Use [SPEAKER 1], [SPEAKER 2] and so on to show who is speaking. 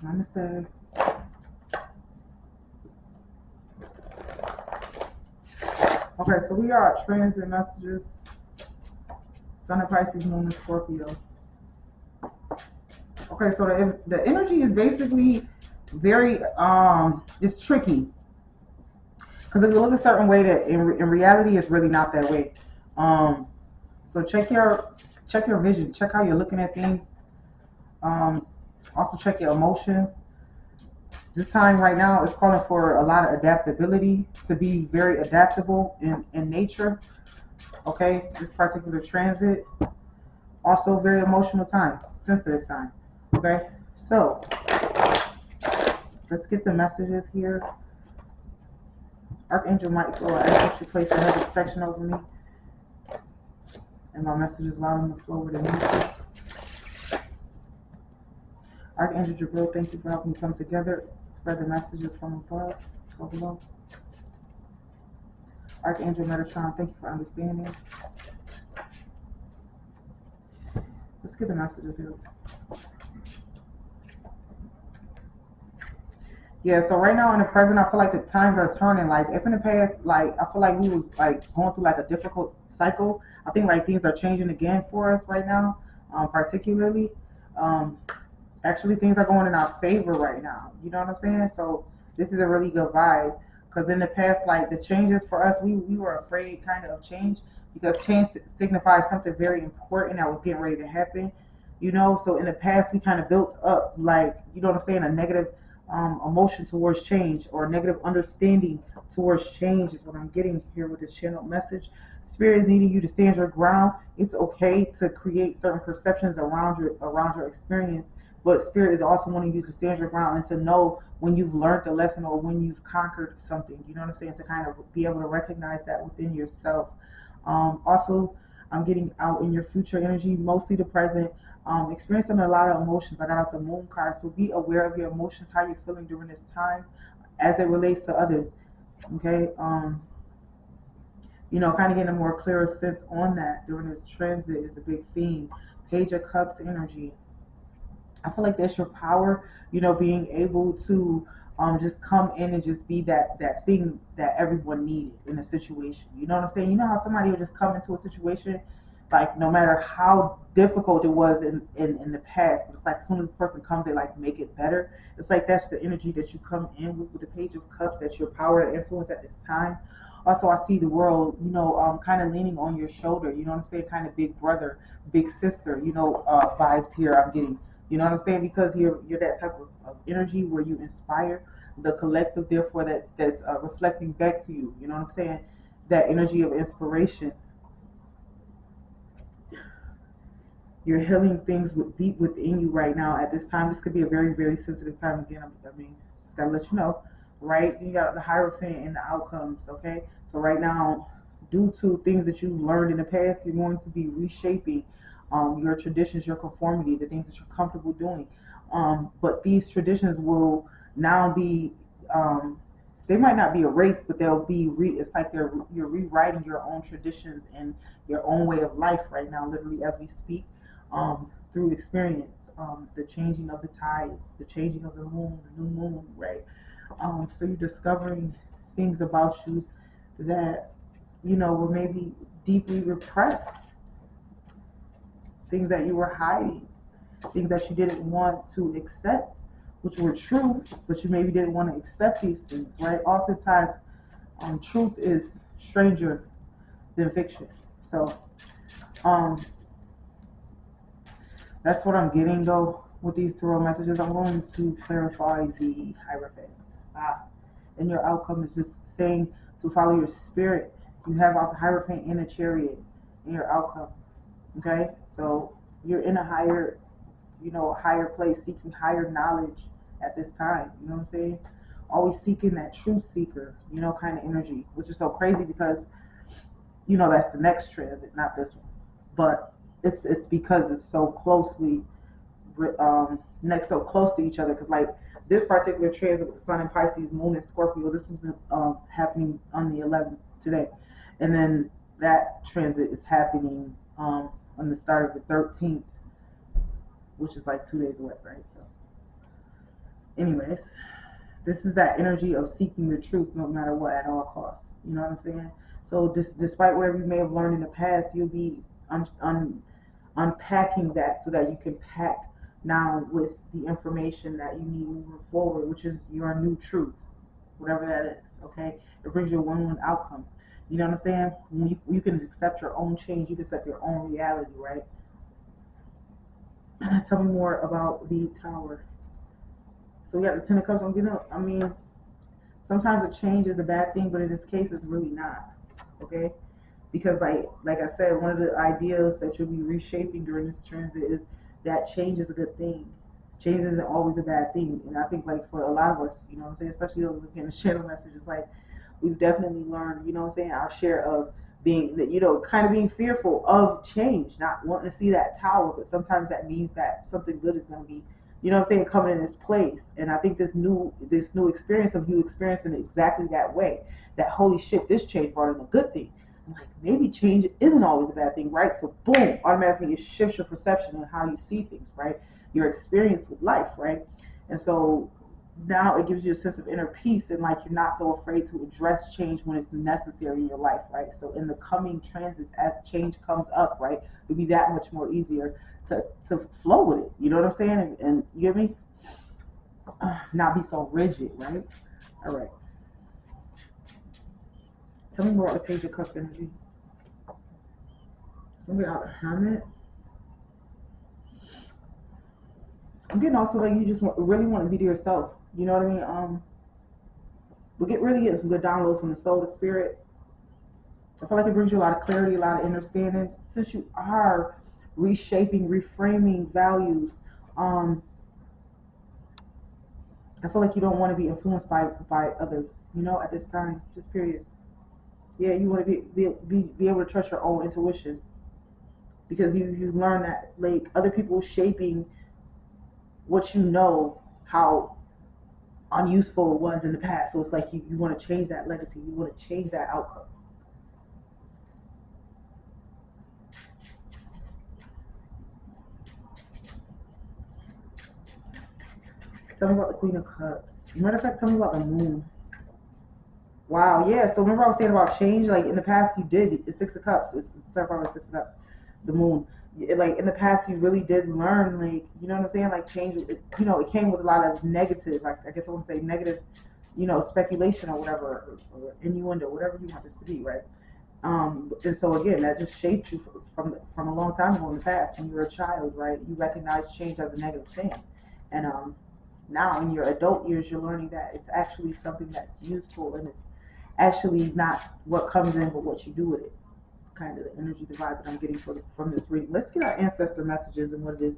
[SPEAKER 1] Namaste. Okay, so we are at transit messages. Sun and Pisces, Moon and Scorpio. Okay, so the energy is basically very it's tricky because if you look a certain way, that in reality it's really not that way. Um, so check your vision, check how you're looking at things. Um, Also check your emotions. This time right now is calling for a lot of adaptability, to be very adaptable in nature. Okay, this particular transit also very emotional time, sensitive time. Okay, so let's get the messages here. Archangel Michael, I ask that you place a hedge of protection over me and my messages allow them to flow where they need to. Archangel Jabril, thank you for helping me come together, spread the messages from above, so below. Archangel Metatron, thank you for understanding. Let's get the messages here. Yeah, so right now in the present, I feel like the times are turning. Like if in the past, like I feel like we was like going through like a difficult cycle. I think like things are changing again for us right now, particularly. Um, Actually, things are going in our favor right now. You know what I'm saying? So this is a really good vibe. Because in the past, like the changes for us, we were afraid kind of change because change signifies something very important that was getting ready to happen. You know, so in the past we kind of built up like you know what I'm saying, a negative emotion towards change or negative understanding towards change is what I'm getting here with this channel message. Spirit is needing you to stand your ground. It's okay to create certain perceptions around your experience, but spirit is also wanting you to stand your ground and to know when you've learned the lesson or when you've conquered something. You know what I'm saying? To kind of be able to recognize that within yourself. Also, I'm getting out in your future energy, mostly the present. Experiencing a lot of emotions. I got out the moon card, so be aware of your emotions, how you're feeling during this time, as it relates to others. Okay. Kind of getting a more clearer sense on that during this transit is a big theme. Page of Cups energy. I feel like that's your power, being able to just come in and just be that thing that everyone needed in a situation. You know what I'm saying? You know how somebody will just come into a situation, like no matter how difficult it was in the past, but it's like as soon as this person comes, they like make it better. It's like that's the energy that you come in with the Page of Cups. That's your power and influence at this time. Also, I see the world, kind of leaning on your shoulder. You know what I'm saying? Kind of big brother, big sister, vibes here. I'm getting. You know what I'm saying? Because you're that type of energy where you inspire the collective, therefore that's reflecting back to you. You know what I'm saying? That energy of inspiration. You're healing things deep within you right now. At this time, this could be a very very sensitive time. Again, I mean, just gotta let you know, right? You got the Hierophant and the outcomes. Okay, so right now, due to things that you've learned in the past, you're going to be reshaping your traditions, your conformity, the things that you're comfortable doing. But these traditions will now be, they might not be erased, but they'll be it's like you're rewriting your own traditions and your own way of life right now, literally as we speak, through experience. The changing of the tides, the changing of the moon, the new moon, right? So you're discovering things about you that were maybe deeply repressed, things that you were hiding, things that you didn't want to accept, which were true, but you maybe didn't want to accept these things, right? Oftentimes, truth is stranger than fiction. So um, that's what I'm getting though with these tarot messages. I'm going to clarify the Hierophants. And your outcome is just saying to follow your spirit. You have out the Hierophant in a Chariot in your outcome. Okay, so you're in a higher place, seeking higher knowledge at this time. You know what I'm saying? Always seeking that truth seeker, kind of energy, which is so crazy because that's the next transit, not this one. But it's because it's so closely next, so close to each other. Because like this particular transit with the Sun in Pisces, Moon in Scorpio, this was happening on the 11th today, and then that transit is happening on the start of the 13th, which is like 2 days away, right? So Anyways, this is that energy of seeking the truth no matter what at all costs. You know what I'm saying? So despite whatever you may have learned in the past, you'll be unpacking that so that you can pack now with the information that you need moving forward, which is your new truth, whatever that is. Okay, it brings you a win-win outcome. You know what I'm saying? When you can accept your own change, you can accept your own reality, right? Tell me more about the Tower. So we got the Ten of Cups. I mean, sometimes a change is a bad thing, but in this case, it's really not. Okay, because like I said, one of the ideas that you'll be reshaping during this transit is that change is a good thing. Change isn't always a bad thing, and I think like for a lot of us, you know what I'm saying, especially those of us getting shadow messages, like we've definitely learned, you know what I'm saying, our share of being that, you know, kind of being fearful of change, not wanting to see that tower, but sometimes that means that something good is going to be, you know what I'm saying, coming in its place. And I think this new experience of you experiencing it exactly that way, that holy shit, this change brought in a good thing. I'm like, maybe change isn't always a bad thing, right? So boom, automatically it shifts your perception and how you see things, right? Your experience with life, right? And so now it gives you a sense of inner peace, and like you're not so afraid to address change when it's necessary in your life, right? So in the coming transits, as change comes up, right, it'll be that much more easier to flow with it. You know what I'm saying? And you get me? Not be so rigid, right? All right. Tell me more about the Page of Cups energy. Something about the Hermit. I'm getting also like you just really want to be to yourself. You know what I mean? We get really getting some good downloads from the soul, the spirit. I feel like it brings you a lot of clarity, a lot of understanding. Since you are reshaping, reframing values, um, I feel like you don't want to be influenced by others. You know, at this time, just period. Yeah, you want to be able to trust your own intuition because you learn that like other people shaping what you know how unuseful it was in the past. So it's like you want to change that legacy. You want to change that outcome. Tell me about the Queen of Cups. Matter of fact, tell me about the Moon. Wow, yeah. So remember I was saying about change? Like in the past you did the Six of Cups. It's probably the Six of Cups. The Moon. Like in the past you really did learn, like, you know what I'm saying? Like change, you know, it came with a lot of negative, like I guess I want to say negative, you know, speculation or whatever, or innuendo, whatever you want this to be, right? And so again, that just shaped you from a long time ago in the past when you were a child, right? You recognize change as a negative thing, and now in your adult years, you're learning that it's actually something that's useful, and it's actually not what comes in, but what you do with it. Kind of the energy, the vibe that I'm getting from this reading. Let's get our ancestor messages and what it is